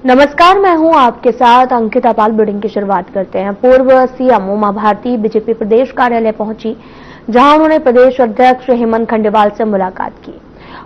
नमस्कार, मैं हूं आपके साथ अंकिता पाल। बुलेटिन की शुरुआत करते हैं। पूर्व सीएम उमा भारती बीजेपी प्रदेश कार्यालय पहुंची, जहां उन्होंने प्रदेश अध्यक्ष हेमंत खंडेलवाल से मुलाकात की।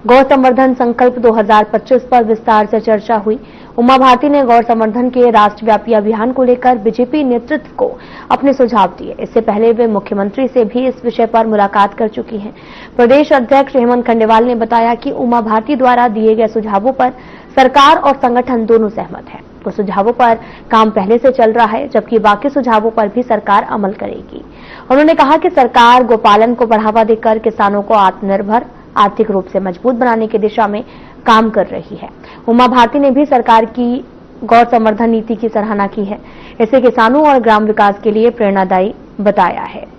गौ संवर्धन संकल्प 2025 पर विस्तार से चर्चा हुई। उमा भारती ने गौ संवर्धन के राष्ट्रव्यापी अभियान को लेकर बीजेपी नेतृत्व को अपने सुझाव दिए। इससे पहले वे मुख्यमंत्री से भी इस विषय पर मुलाकात कर चुकी हैं। प्रदेश अध्यक्ष हेमंत खंडेलवाल ने बताया कि उमा भारती द्वारा दिए गए सुझावों पर सरकार और संगठन दोनों सहमत है। कुछ सुझावों पर काम पहले से चल रहा है, जबकि बाकी सुझावों पर भी सरकार अमल करेगी। उन्होंने कहा कि सरकार गोपालन को बढ़ावा देकर किसानों को आत्मनिर्भर, आर्थिक रूप से मजबूत बनाने की दिशा में काम कर रही है। उमा भारती ने भी सरकार की गौ संवर्धन नीति की सराहना की है। इसे किसानों और ग्राम विकास के लिए प्रेरणादायी बताया है।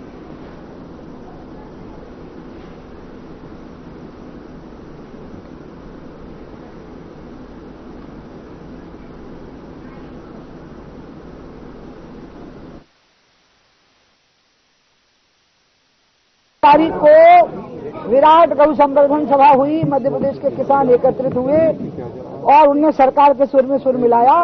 तारीख को विराट गौ संवर्धन सभा हुई। मध्य प्रदेश के किसान एकत्रित हुए और उनने सरकार के सुर में सुर मिलाया।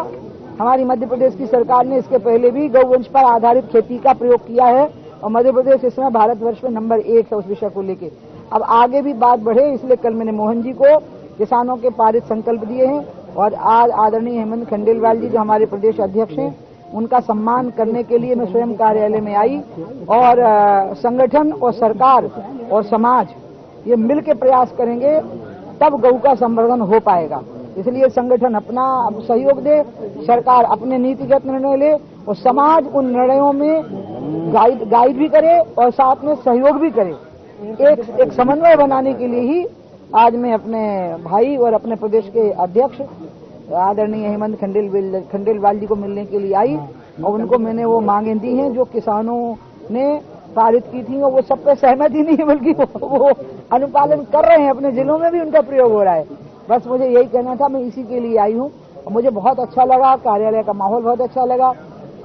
हमारी मध्य प्रदेश की सरकार ने इसके पहले भी गौवंश पर आधारित खेती का प्रयोग किया है और मध्य प्रदेश इसमें भारतवर्ष में नंबर 1 है उस विषय को लेकर। अब आगे भी बात बढ़े, इसलिए कल मैंने मोहन जी को किसानों के पारित संकल्प दिए हैं और आज आदरणीय हेमंत खंडेलवाल जी जो हमारे प्रदेश अध्यक्ष हैं, उनका सम्मान करने के लिए मैं स्वयं कार्यालय में आई और संगठन और सरकार और समाज ये मिल के प्रयास करेंगे, तब गौ का संवर्धन हो पाएगा। इसलिए संगठन अपना सहयोग दे, सरकार अपने नीतिगत निर्णय ले और समाज उन निर्णयों में गाइड भी करे और साथ में सहयोग भी करे। एक समन्वय बनाने के लिए ही आज मैं अपने भाई और अपने प्रदेश के अध्यक्ष आदरणीय हेमंत खंडेलवाल जी को मिलने के लिए आई और उनको मैंने वो मांगे दी हैं जो किसानों ने पारित की थी और वो सब पे सहमत ही नहीं है, बल्कि वो अनुपालन कर रहे हैं। अपने जिलों में भी उनका प्रयोग हो रहा है। बस मुझे यही कहना था, मैं इसी के लिए आई हूँ और मुझे बहुत अच्छा लगा। कार्यालय का माहौल बहुत अच्छा लगा,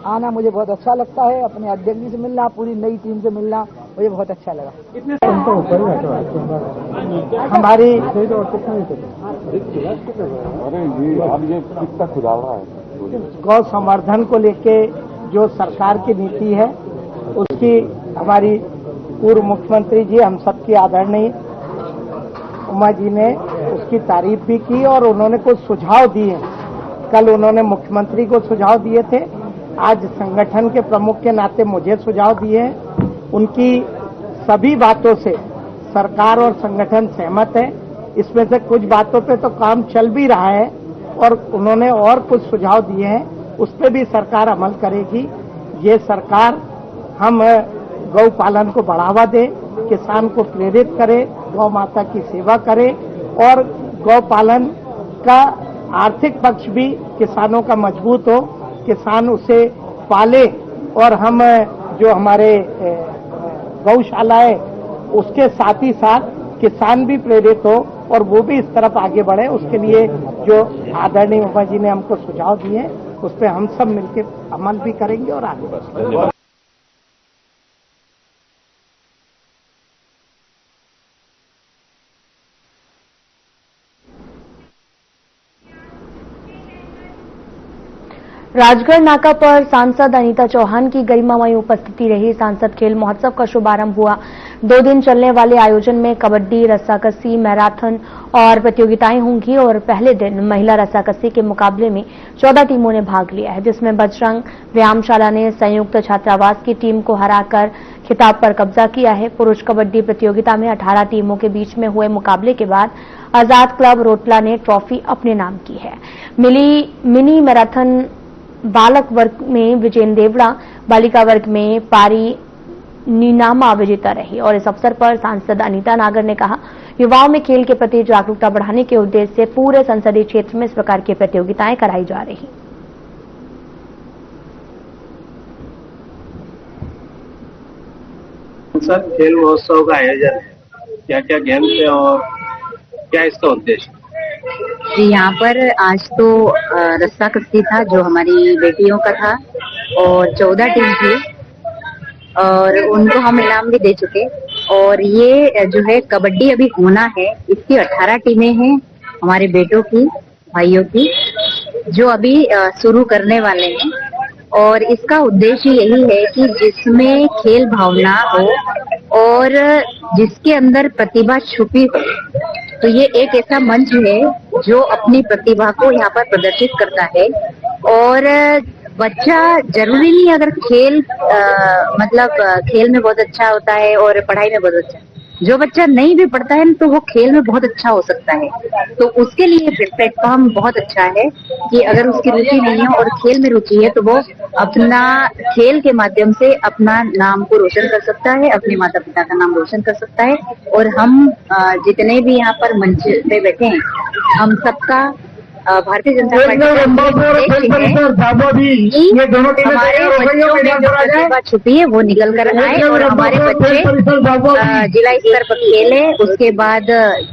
आना मुझे बहुत अच्छा लगता है। अपने अध्यक्ष जी से मिलना, पूरी नई टीम से मिलना मुझे बहुत अच्छा लगा। हमारी गौ संवर्धन को लेके जो सरकार की नीति है, उसकी हमारी पूर्व मुख्यमंत्री जी, हम सबकी आदरणीय उमा जी ने उसकी तारीफ भी की और उन्होंने कुछ सुझाव दिए। कल उन्होंने मुख्यमंत्री को सुझाव दिए थे, आज संगठन के प्रमुख के नाते मुझे सुझाव दिए हैं। उनकी सभी बातों से सरकार और संगठन सहमत है। इसमें से कुछ बातों पे तो काम चल भी रहा है और उन्होंने और कुछ सुझाव दिए हैं, उस पर भी सरकार अमल करेगी। ये सरकार हम गौ पालन को बढ़ावा दे, किसान को प्रेरित करे, गौ माता की सेवा करे और गौ पालन का आर्थिक पक्ष भी किसानों का मजबूत हो, किसान उसे पाले और हम जो हमारे गौशाला है उसके साथ ही साथ किसान भी प्रेरित हो और वो भी इस तरफ आगे बढ़े। उसके लिए जो आदरणीय उमा जी ने हमको सुझाव दिए, उस पर हम सब मिलकर अमल भी करेंगे और आगे बढ़ेंगे। राजगढ़ नाका पर सांसद अनीता चौहान की गरिमामयी उपस्थिति रही। सांसद खेल महोत्सव का शुभारंभ हुआ। 2 दिन चलने वाले आयोजन में कबड्डी, रस्साकसी, मैराथन और प्रतियोगिताएं होंगी और पहले दिन महिला रस्साकसी के मुकाबले में 14 टीमों ने भाग लिया है, जिसमें बजरंग व्यायामशाला ने संयुक्त छात्रावास की टीम को हराकर खिताब पर कब्जा किया है। पुरुष कबड्डी प्रतियोगिता में 18 टीमों के बीच में हुए मुकाबले के बाद आजाद क्लब रोटला ने ट्रॉफी अपने नाम की है। मिनी मैराथन बालक वर्ग में विजेंद्र देवड़ा, बालिका वर्ग में पारी नीनामा विजेता रही और इस अवसर पर सांसद अनीता नागर ने कहा, युवाओं में खेल के प्रति जागरूकता बढ़ाने के उद्देश्य से पूरे संसदीय क्षेत्र में इस प्रकार की प्रतियोगिताएं कराई जा रही। सर, खेल महोत्सव का आयोजन क्या क्या गेम्स है और क्या इसका उद्देश्य? यहाँ पर आज तो रस्साकसी था जो हमारी बेटियों का था और 14 टीम थी और उनको हम इनाम भी दे चुके। और ये जो है कबड्डी अभी होना है, इसकी 18 टीमें हैं हमारे बेटों की, भाइयों की। जो अभी शुरू करने वाले हैं। और इसका उद्देश्य यही है कि जिसमें खेल भावना हो और जिसके अंदर प्रतिभा छुपी हो, तो ये एक ऐसा मंच है जो अपनी प्रतिभा को यहाँ पर प्रदर्शित करता है। और बच्चा जरूरी नहीं अगर खेल खेल में बहुत अच्छा होता है और पढ़ाई में बहुत अच्छा, जो बच्चा नहीं भी पढ़ता है तो वो खेल में बहुत अच्छा हो सकता है। तो उसके लिए प्लेटफॉर्म बहुत अच्छा है कि अगर उसकी रुचि नहीं है और खेल में रुचि है तो वो अपना खेल के माध्यम से अपना नाम को रोशन कर सकता है, अपने माता पिता का नाम रोशन कर सकता है। और हम जितने भी यहाँ पर मंच पे बैठे हैं, हम सबका भारतीय जनता पार्टी का उद्देश्य है कि हमारे बच्चों में जो प्रतिभा छुपी है वो निकल कर आए और हमारे बच्चे जिला स्तर पर खेले, उसके बाद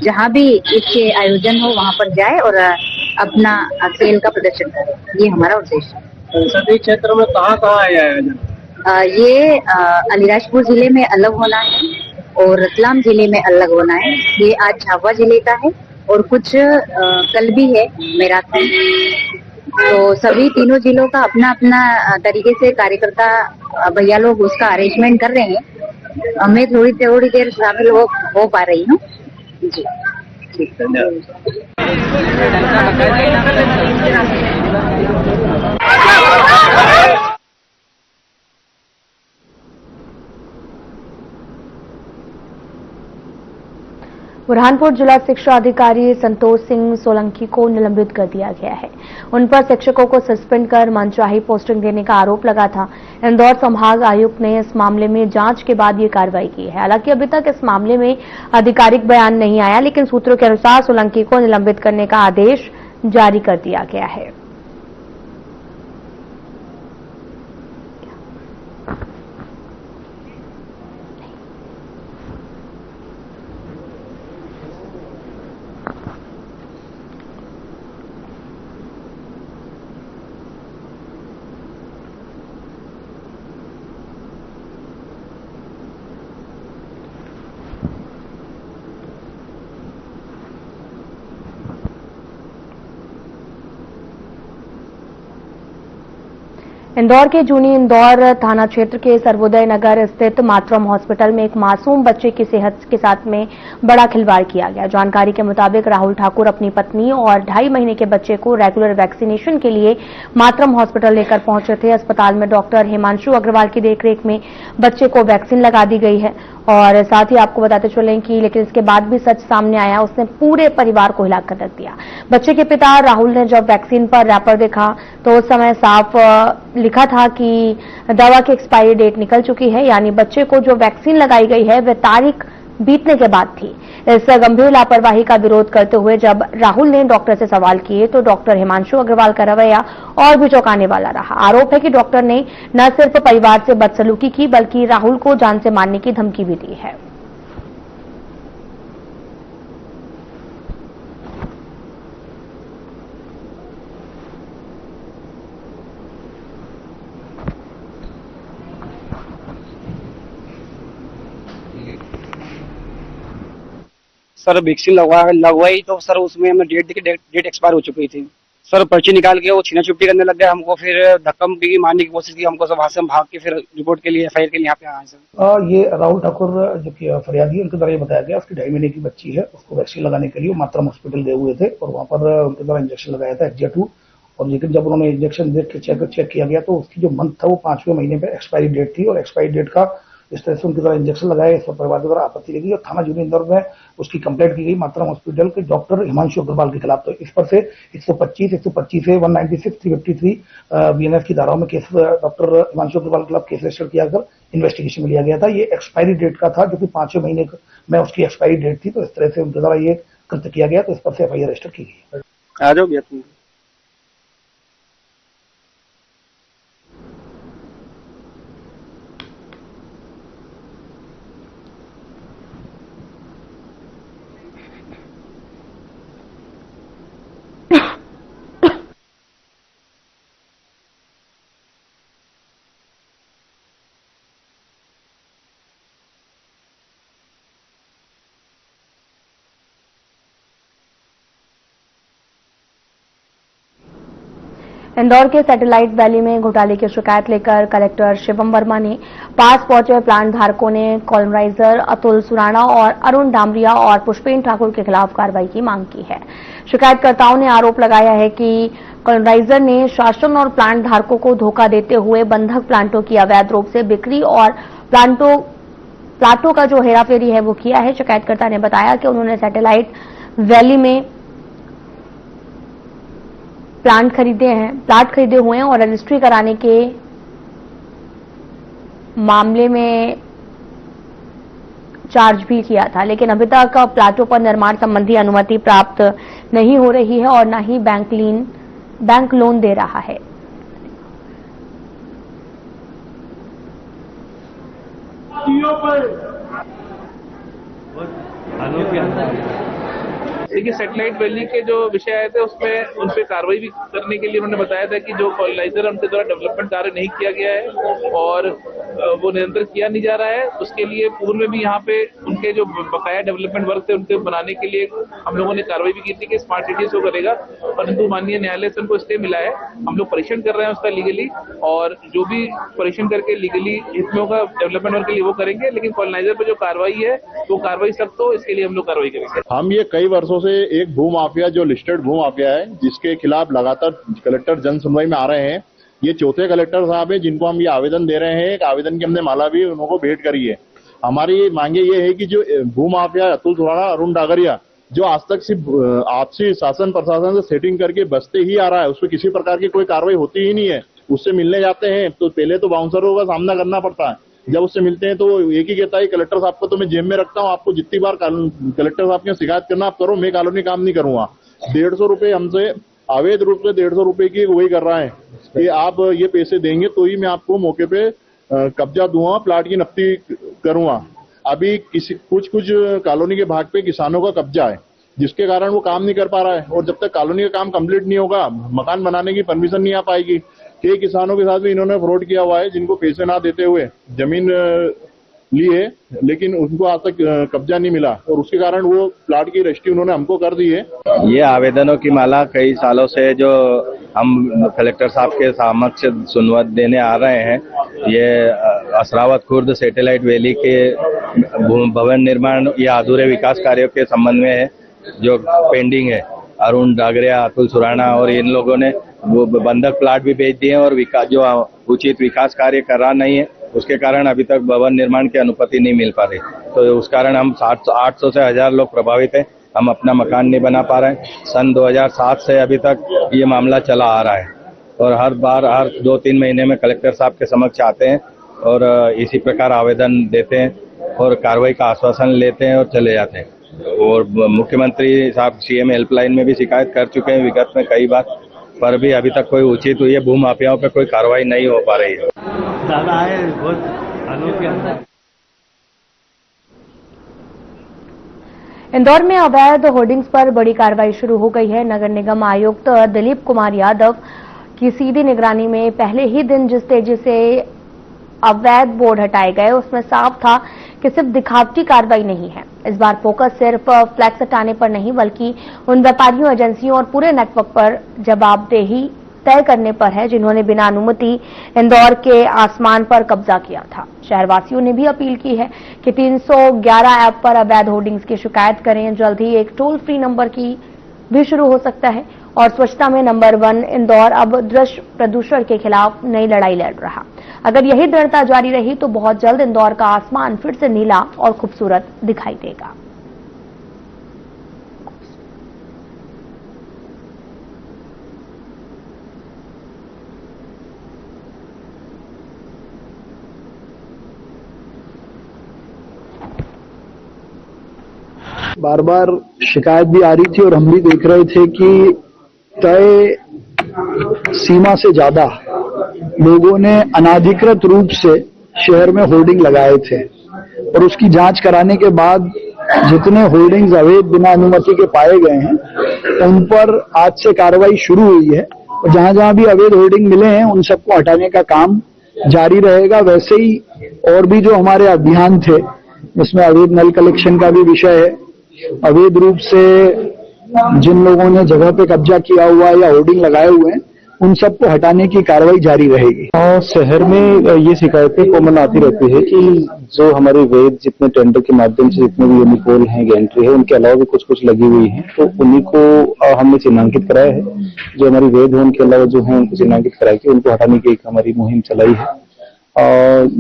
जहाँ भी इसके आयोजन हो वहाँ पर जाए और अपना खेल का प्रदर्शन करे। ये हमारा उद्देश्य है। संसदीय क्षेत्र में कहाँ है ये आयोजन? ये अलीराजपुर जिले में अलग होना है और रतलाम जिले में अलग होना है। ये आज झाबुआ जिले का है और कुछ कल भी है मैराथन। तो सभी तीनों जिलों का अपना अपना तरीके से कार्यकर्ता भैया लोग उसका अरेंजमेंट कर रहे हैं। मैं थोड़ी देर शामिल हो पा रही हूँ जी। ठीक बुरहानपुर जिला शिक्षा अधिकारी संतोष सिंह सोलंकी को निलंबित कर दिया गया है। उन पर शिक्षकों को सस्पेंड कर मनचाही पोस्टिंग देने का आरोप लगा था। इंदौर संभाग आयुक्त ने इस मामले में जांच के बाद ये कार्रवाई की है। हालांकि अभी तक इस मामले में आधिकारिक बयान नहीं आया, लेकिन सूत्रों के अनुसार सोलंकी को निलंबित करने का आदेश जारी कर दिया गया है। इंदौर के जूनी इंदौर थाना क्षेत्र के सर्वोदय नगर स्थित मातरम हॉस्पिटल में एक मासूम बच्चे की सेहत के साथ में बड़ा खिलवाड़ किया गया। जानकारी के मुताबिक राहुल ठाकुर अपनी पत्नी और 2.5 महीने के बच्चे को रेगुलर वैक्सीनेशन के लिए मातरम हॉस्पिटल लेकर पहुंचे थे। अस्पताल में डॉक्टर हिमांशु अग्रवाल की देखरेख में बच्चे को वैक्सीन लगा दी गई है। और साथ ही आपको बताते चलें कि लेकिन इसके बाद भी सच सामने आया, उसने पूरे परिवार को हिलाकर रख दिया। बच्चे के पिता राहुल ने जब वैक्सीन पर रैपर देखा तो उस समय साफ लिखा था कि दवा की एक्सपायरी डेट निकल चुकी है, यानी बच्चे को जो वैक्सीन लगाई गई है वह तारीख बीतने के बाद थी। इस गंभीर लापरवाही का विरोध करते हुए जब राहुल ने डॉक्टर से सवाल किए तो डॉक्टर हिमांशु अग्रवाल का रवैया और भी चौंकाने वाला रहा। आरोप है कि डॉक्टर ने न सिर्फ परिवार से बदसलूकी की बल्कि राहुल को जान से मारने की धमकी भी दी है। सर वैक्सीन लगवाई तो सर उसमें हमें डेट एक्सपायर हो चुकी थी। सर पर्ची निकाल के वो छीना चुपटी करने लग गया हमको, फिर धक्का मुक्की मारने की कोशिश की हमको। सब वहां से हम भाग के फिर रिपोर्ट के लिए FIR के लिए यहाँ पे आए सर। ये राहुल ठाकुर जो कि फरियादी है, उनके द्वारा ये बताया गया उसकी 2.5 महीने की बच्ची है, उसको वैक्सीन लगाने के लिए मातरम हॉस्पिटल गए हुए थे और वहाँ पर उनके द्वारा इंजेक्शन लगाया था HJ2। और लेकिन जब उन्होंने इंजेक्शन देख के चेक किया गया तो उसकी जो मंथ था वो 5वें महीने पे एक्सपायरी डेट थी और एक्सपायरी डेट का इस तरह से उनके द्वारा इंजेक्शन लगाए, इस पर परिवार के द्वारा आपत्ति लगी और थाना जूनी इंदौर में उसकी कंप्लेंट की गई मातरम हॉस्पिटल के डॉक्टर हिमांशु अग्रवाल के खिलाफ। तो इस पर से 125 है 196 353 BNS की धाराओं में केस डॉक्टर हिमांशु अग्रवाल के खिलाफ केस रजिस्टर किया कर इन्वेस्टिगेशन में लिया गया था। ये एक्सपायरी डेट का था जो कि 5वें महीने में उसकी एक्सपायरी डेट थी। तो इस तरह से उनके द्वारा ये कृत्य किया गया, तो इस पर से FIR रजिस्टर की गई। आ जाओ भैया तुम। इंदौर के सैटेलाइट वैली में घोटाले की शिकायत लेकर कलेक्टर शिवम वर्मा ने पास पहुंचे प्लांट धारकों ने कॉलोनाइजर अतुल सुराणा और अरुण डामरिया और पुष्पेन ठाकुर के खिलाफ कार्रवाई की मांग की है। शिकायतकर्ताओं ने आरोप लगाया है कि कॉलोनाइजर ने शासन और प्लांट धारकों को धोखा देते हुए बंधक प्लांटों की अवैध रूप से बिक्री और प्लाटों का जो हेराफेरी है वो किया है। शिकायतकर्ता ने बताया कि उन्होंने सैटेलाइट वैली में प्लाट खरीदे हुए हैं और रजिस्ट्री कराने के मामले में चार्ज भी किया था, लेकिन अभी तक प्लाटों पर निर्माण संबंधी अनुमति प्राप्त नहीं हो रही है और न ही बैंक लोन दे रहा है। देखिए, सैटेलाइट वैली के जो विषय आए थे उसमें उन पे कार्रवाई भी करने के लिए उन्होंने बताया था कि जो कॉलोनाइजर उनके द्वारा डेवलपमेंट कार्य नहीं किया गया है और वो निरंतर किया नहीं जा रहा है, उसके लिए पूर्व में भी यहाँ पे उनके जो बकाया डेवलपमेंट वर्क थे उनके बनाने के लिए हम लोगों ने कार्रवाई भी की थी कि स्मार्ट सिटी से वो करेगा, परंतु माननीय न्यायालय से उनको स्टे मिला है। हम लोग परीक्षण कर रहे हैं उसका लीगली, और जो भी परीक्षण करके लीगली हित में होगा डेवलपमेंट वर्क के लिए वो करेंगे, लेकिन कॉलोनाइजर पर जो कार्रवाई है वो कार्रवाई सख्त हो, इसके लिए हम लोग कार्रवाई करेंगे। हम ये कई वर्षों से एक भू माफिया जो लिस्टेड भू माफिया है जिसके खिलाफ लगातार कलेक्टर जन सुनवाई में आ रहे हैं, ये चौथे कलेक्टर साहब हैं जिनको हम ये आवेदन दे रहे हैं। एक आवेदन की हमने माला भी उनको भेंट करी है। हमारी मांगे ये है कि जो भू माफिया अतुल सुराणा, अरुण डागरिया जो आज तक सिर्फ आपसी शासन प्रशासन से सेटिंग करके बसते ही आ रहा है, उस पर किसी प्रकार की कोई कार्रवाई होती ही नहीं है। उससे मिलने जाते हैं तो पहले तो बाउंसरों का सामना करना पड़ता है, जब उससे मिलते हैं तो एक ही कहता है कलेक्टर साहब को तो मैं जेब में रखता हूँ, आपको जितनी बार कलेक्टर साहब की शिकायत करना आप करो, मैं कॉलोनी काम नहीं करूंगा। 150 रुपए हमसे अवैध रूप से 150 रुपए की वही कर रहा है कि आप ये पैसे देंगे तो ही मैं आपको मौके पे कब्जा दूंगा, प्लाट की नफ्ती करूंगा। अभी कुछ कॉलोनी के भाग पे किसानों का कब्जा है जिसके कारण वो काम नहीं कर पा रहा है, और जब तक कॉलोनी का काम कंप्लीट नहीं होगा मकान बनाने की परमिशन नहीं आ पाएगी। कई किसानों के साथ भी इन्होंने फ्रॉड किया हुआ है जिनको पैसे ना देते हुए जमीन ली है, लेकिन उनको आज तक कब्जा नहीं मिला और उसके कारण वो प्लाट की रजिस्ट्री उन्होंने हमको कर दी है। ये आवेदनों की माला कई सालों से जो हम कलेक्टर साहब के समक्ष सुनवाई देने आ रहे हैं, ये असरावत खुर्द सैटेलाइट वैली के भवन निर्माण या अधूरे विकास कार्यों के संबंध में है जो पेंडिंग है। अरुण डागरिया, अतुल सुराणा और इन लोगों ने वो बंधक प्लाट भी बेच दिए और विकास जो उचित विकास कार्य कर रहा नहीं है उसके कारण अभी तक भवन निर्माण की अनुमति नहीं मिल पा रही। तो उस कारण हम 800 से 1000 लोग प्रभावित हैं, हम अपना मकान नहीं बना पा रहे हैं। सन 2007 से अभी तक ये मामला चला आ रहा है और हर 2-3 महीने में कलेक्टर साहब के समक्ष आते हैं और इसी प्रकार आवेदन देते हैं और कार्रवाई का आश्वासन लेते हैं और चले जाते हैं। और मुख्यमंत्री साहब सीएम हेल्पलाइन में भी शिकायत कर चुके हैं विगत में कई बार, पर भी अभी तक कोई उचित हुई है भू माफियाओं पर कोई कार्रवाई नहीं हो पा रही है। इंदौर में अवैध होर्डिंग्स पर बड़ी कार्रवाई शुरू हो गई है। नगर निगम आयुक्त दिलीप कुमार यादव की सीधी निगरानी में पहले ही दिन जिस तेजी से अवैध बोर्ड हटाए गए उसमें साफ था कि सिर्फ दिखावटी कार्रवाई नहीं है। इस बार फोकस सिर्फ फ्लैक्स हटाने पर नहीं बल्कि उन व्यापारियों, एजेंसियों और पूरे नेटवर्क पर जवाबदेही तय करने पर है जिन्होंने बिना अनुमति इंदौर के आसमान पर कब्जा किया था। शहरवासियों ने भी अपील की है कि 311 ऐप पर अवैध होर्डिंग्स की शिकायत करें। जल्द ही एक टोल फ्री नंबर की भी शुरू हो सकता है और स्वच्छता में नंबर 1 इंदौर अब दृश्य प्रदूषण के खिलाफ नई लड़ाई लड़ रहा। अगर यही दृढ़ता जारी रही तो बहुत जल्द इंदौर का आसमान फिर से नीला और खूबसूरत दिखाई देगा। बार बार शिकायत भी आ रही थी और हम भी देख रहे थे कि तय सीमा से ज्यादा लोगों ने अनाधिकृत रूप से शहर में होर्डिंग लगाए थे और उसकी जांच कराने के बाद जितने होर्डिंग्स अवैध बिना अनुमति के पाए गए हैं उन पर आज से कार्रवाई शुरू हुई है और जहां जहां भी अवैध होर्डिंग मिले हैं उन सबको हटाने का काम जारी रहेगा। वैसे ही और भी जो हमारे अभियान थे जिसमें अवैध नल कलेक्शन का भी विषय है, अवैध रूप से जिन लोगों ने जगह पे कब्जा किया हुआ या होर्डिंग लगाए हुए हैं उन सबको हटाने की कार्रवाई जारी रहेगी। शहर में ये शिकायतें कॉमन आती रहती है कि जो हमारे वैध जितने टेंडर के माध्यम से जितने भी यूनिपोल हैं, गैंट्री है, उनके अलावा भी कुछ लगी हुई हैं, तो उन्हीं को हमने चिन्हांकित कराया है। जो हमारी वैध है उनके अलावा जो है उनको चिन्हांकित करा के उनको हटाने की एक हमारी मुहिम चलाई है,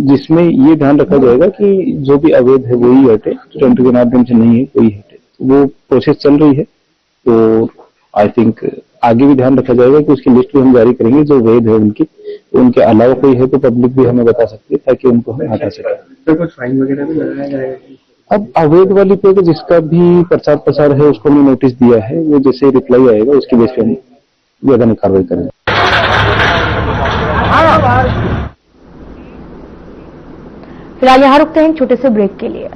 जिसमें ये ध्यान रखा जाएगा कि जो भी अवैध है वही हटे, टेंडर के माध्यम से नहीं है वही हटे। वो प्रोसेस चल रही है, तो आई थिंक आगे भी ध्यान रखा जाएगा कि उसकी लिस्ट भी हम जारी करेंगे। जो वैध है उनके अलावा कोई है तो पब्लिक भी हमें बता सकती है ताकि उनको हम हटा सकें। तो कुछ फाइन वगैरह भी लगाया जाएगा? अब अवैध वाली पे जिसका भी प्रचार प्रसार है उसको हमने नोटिस दिया है, वो जैसे रिप्लाई आएगा उसकी बेस पे हम ज्यादा में कार्रवाई करेंगे। फिलहाल यहाँ रुकते हैं छोटे से ब्रेक के लिए।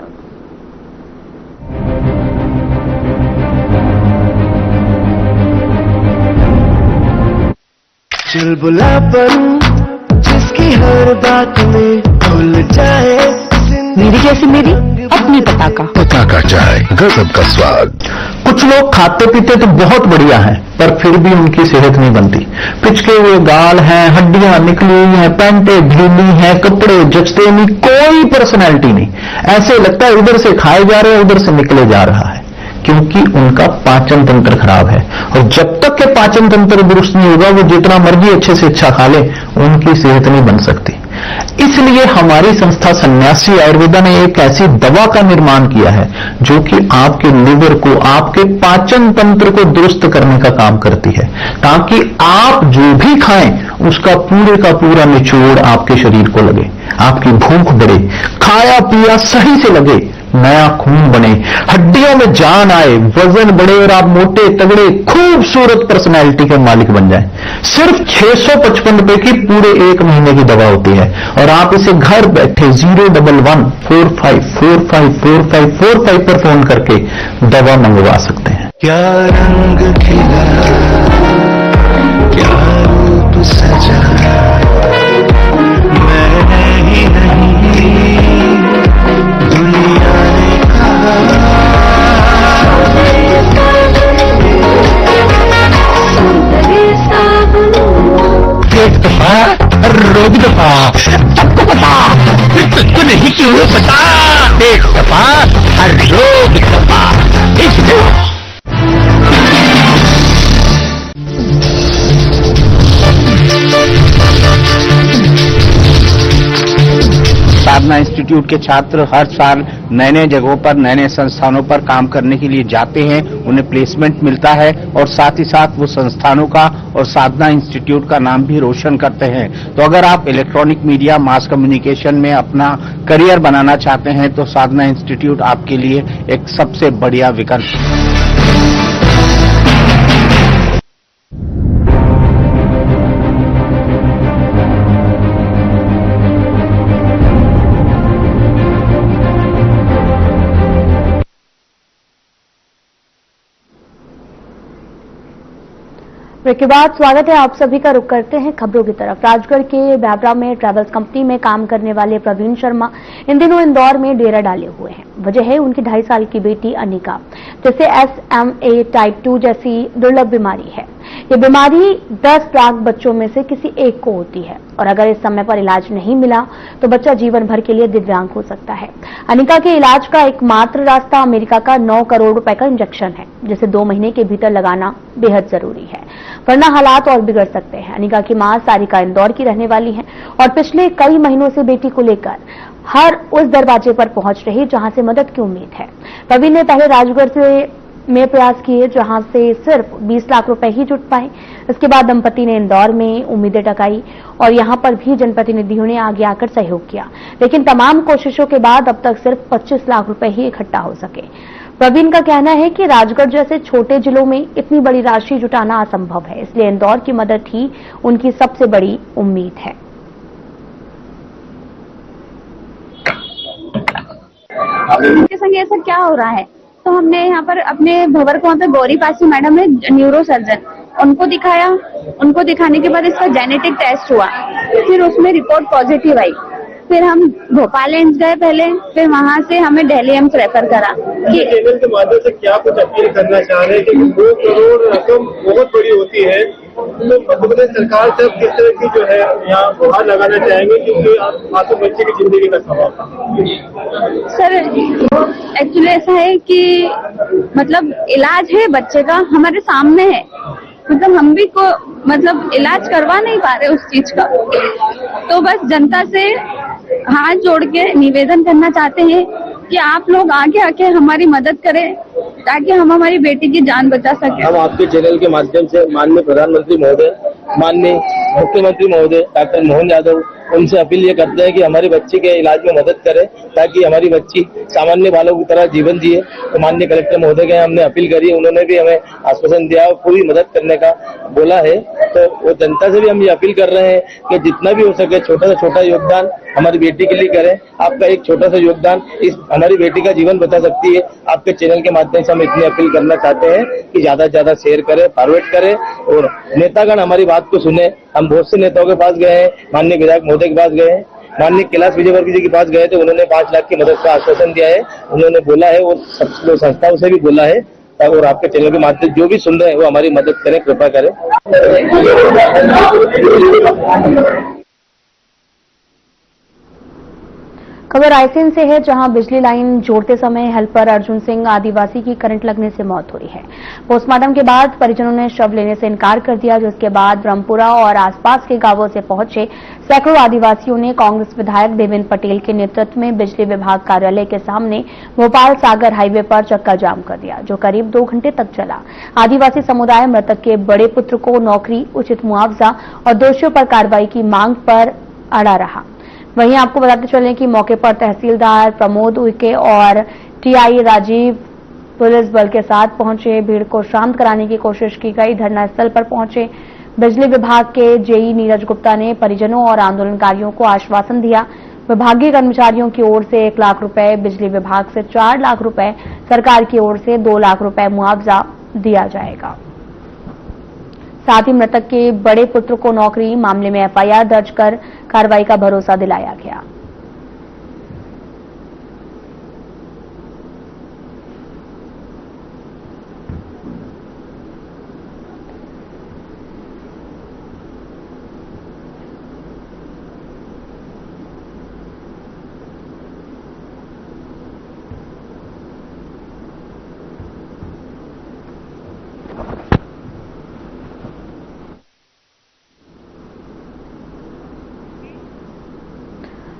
चल बुला परूं जिसकी हर बात में भूल जाए मेरी जैसी मेरी अपनी पताका चाय गजब का स्वाद। कुछ लोग खाते पीते तो बहुत बढ़िया हैं, पर फिर भी उनकी सेहत नहीं बनती। पिचके हुए गाल हैं, हड्डियां निकली हुई हैं, पैंटें ढीली हैं, कपड़े जचते नहीं, कोई पर्सनैलिटी नहीं। ऐसे लगता है उधर से खाए जा रहे हैं उधर से निकले जा रहा है, क्योंकि उनका पाचन तंत्र खराब है। और जब तक के पाचन तंत्र दुरुस्त नहीं होगा, वो जितना मर्जी अच्छे से अच्छा खा ले, उनकी सेहत नहीं बन सकती। इसलिए हमारी संस्था सन्यासी आयुर्वेदा ने एक ऐसी दवा का निर्माण किया है जो कि आपके लिवर को, आपके पाचन तंत्र को दुरुस्त करने का काम करती है, ताकि आप जो भी खाएं उसका पूरे का पूरा निचोड़ आपके शरीर को लगे, आपकी भूख बढ़े, खाया पिया सही से लगे, नया खून बने, हड्डियों में जान आए, वजन बढ़े और आप मोटे तगड़े खूबसूरत पर्सनैलिटी के मालिक बन जाएं। सिर्फ 655 रुपए की पूरे 1 महीने की दवा होती है और आप इसे घर बैठे 01145454545 पर फोन करके दवा मंगवा सकते हैं। क्या रंग खिला, क्या रूप सजा, मैंने ही नहीं दुनिया ने कहा। एक दफा रोग दफा सबको पता, तुझको नहीं क्यों पता। एक दफा रोग दफा साधना इंस्टीट्यूट के छात्र हर साल नए नए जगहों पर, नए नए संस्थानों पर काम करने के लिए जाते हैं, उन्हें प्लेसमेंट मिलता है और साथ ही साथ वो संस्थानों का और साधना इंस्टीट्यूट का नाम भी रोशन करते हैं। तो अगर आप इलेक्ट्रॉनिक मीडिया, मास कम्युनिकेशन में अपना करियर बनाना चाहते हैं तो साधना इंस्टीट्यूट आपके लिए एक सबसे बढ़िया विकल्प है। ब्रेक के बाद स्वागत है आप सभी का। रुख करते हैं खबरों की तरफ। राजगढ़ के बैबरा में ट्रैवल्स कंपनी में काम करने वाले प्रवीण शर्मा इन दिनों इंदौर में डेरा डाले हुए हैं। वजह है उनकी 2.5 साल की बेटी अनिका, जिसे SMA टाइप 2 जैसी दुर्लभ बीमारी है। ये बीमारी 10 लाख बच्चों में से किसी एक को होती है और अगर इस समय पर इलाज नहीं मिला तो बच्चा जीवन भर के लिए दिव्यांग हो सकता है। अनिका के इलाज का एकमात्र रास्ता अमेरिका का 9 करोड़ रुपए का इंजेक्शन है, जिसे 2 महीने के भीतर लगाना बेहद जरूरी है, वरना हालात और बिगड़ सकते हैं। अनिका की मां सारिका इंदौर की रहने वाली है और पिछले कई महीनों से बेटी को लेकर हर उस दरवाजे पर पहुंच रही जहां से मदद की उम्मीद है। प्रवीण ने पहले राजगढ़ में प्रयास किए, जहां से सिर्फ 20 लाख रुपए ही जुट पाए। इसके बाद दंपति ने इंदौर में उम्मीदें टकाई और यहां पर भी जनप्रतिनिधियों ने आगे आकर सहयोग किया, लेकिन तमाम कोशिशों के बाद अब तक सिर्फ 25 लाख रुपए ही इकट्ठा हो सके। प्रवीण का कहना है कि राजगढ़ जैसे छोटे जिलों में इतनी बड़ी राशि जुटाना असंभव है, इसलिए इंदौर की मदद ही उनकी सबसे बड़ी उम्मीद है। उनके संग ऐसा क्या हो रहा है, तो हमने यहाँ पर अपने भवर गांव पे गौरी पासी मैडम है न्यूरो सर्जन, उनको दिखाया। उनको दिखाने के बाद इसका जेनेटिक टेस्ट हुआ, फिर उसमें रिपोर्ट पॉजिटिव आई। फिर हम भोपाल एम्स गए पहले, फिर वहाँ से हमें दिल्ली एम्स रेफर करा। ये चैनल के माध्यम से क्या कुछ अपील करना चाह रहे हैं कि 2 करोड़ रकम बहुत बड़ी होती है, तो मध्य प्रदेश सरकार से किस तरह की जो है यहाँ गुहार लगाना चाहेंगे, क्योंकि मासूम बच्चे की जिंदगी का सवाल। सर एक्चुअली ऐसा है कि मतलब इलाज है बच्चे का हमारे सामने है, मतलब हम भी को मतलब इलाज करवा नहीं पा रहे उस चीज का, तो बस जनता से हाथ जोड़ के निवेदन करना चाहते हैं कि आप लोग आगे आके हमारी मदद करें ताकि हम हमारी बेटी की जान बचा सके। हम आपके चैनल के माध्यम से माननीय प्रधानमंत्री महोदय, माननीय मुख्यमंत्री महोदय डॉक्टर मोहन यादव, उनसे अपील ये करते हैं कि हमारी बच्ची के इलाज में मदद करें ताकि हमारी बच्ची सामान्य बालों की तरह जीवन जिए। तो माननीय कलेक्टर महोदय के हमने अपील करी, उन्होंने भी हमें आश्वासन दिया और पूरी मदद करने का बोला है। तो वो जनता से भी हम ये अपील कर रहे हैं कि जितना भी हो सके छोटा से छोटा योगदान हमारी बेटी के लिए करें। आपका एक छोटा सा योगदान इस हमारी बेटी का जीवन बचा सकती है। आपके चैनल के माध्यम से हम इतनी अपील करना चाहते हैं कि ज्यादा से ज्यादा शेयर करें, फॉरवर्ड करें और नेतागण हमारी बात को सुने। हम बहुत से नेताओं के पास गए हैं, माननीय विधायक महोदय के पास गए हैं, माननीय कैलाश विजयवर्गीय जी के पास गए थे, उन्होंने 5 लाख की मदद का आश्वासन दिया है, उन्होंने बोला है और सब संस्थाओं से भी बोला है। और आपके चैनल के माध्यम जो भी सुन रहे हैं वो हमारी मदद करें, कृपा करें। खबर रायसेन से है, जहां बिजली लाइन जोड़ते समय हेल्पर अर्जुन सिंह आदिवासी की करंट लगने से मौत हुई है। पोस्टमार्टम के बाद परिजनों ने शव लेने से इनकार कर दिया, जिसके बाद ब्रह्मपुरा और आसपास के गांवों से पहुंचे सैकड़ों आदिवासियों ने कांग्रेस विधायक देवेंद्र पटेल के नेतृत्व में बिजली विभाग कार्यालय के सामने भोपाल सागर हाईवे पर चक्का जाम कर दिया, जो करीब 2 घंटे तक चला। आदिवासी समुदाय मृतक के बड़े पुत्र को नौकरी, उचित मुआवजा और दोषियों पर कार्रवाई की मांग पर अड़ा रहा। वहीं आपको बताते चलें कि मौके पर तहसीलदार प्रमोद उइके और टीआई राजीव पुलिस बल के साथ पहुंचे। भीड़ को शांत कराने की कोशिश की गई। धरनास्थल पर पहुंचे बिजली विभाग के जेई नीरज गुप्ता ने परिजनों और आंदोलनकारियों को आश्वासन दिया। विभागीय कर्मचारियों की ओर से 1 लाख रुपए, बिजली विभाग से 4 लाख रुपए, सरकार की ओर से 2 लाख रुपए मुआवजा दिया जाएगा। साथ ही मृतक के बड़े पुत्र को नौकरी, मामले में एफआईआर दर्ज कर कार्रवाई का भरोसा दिलाया गया।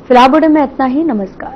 फिलहाल बुलेटिन में इतना ही। नमस्कार।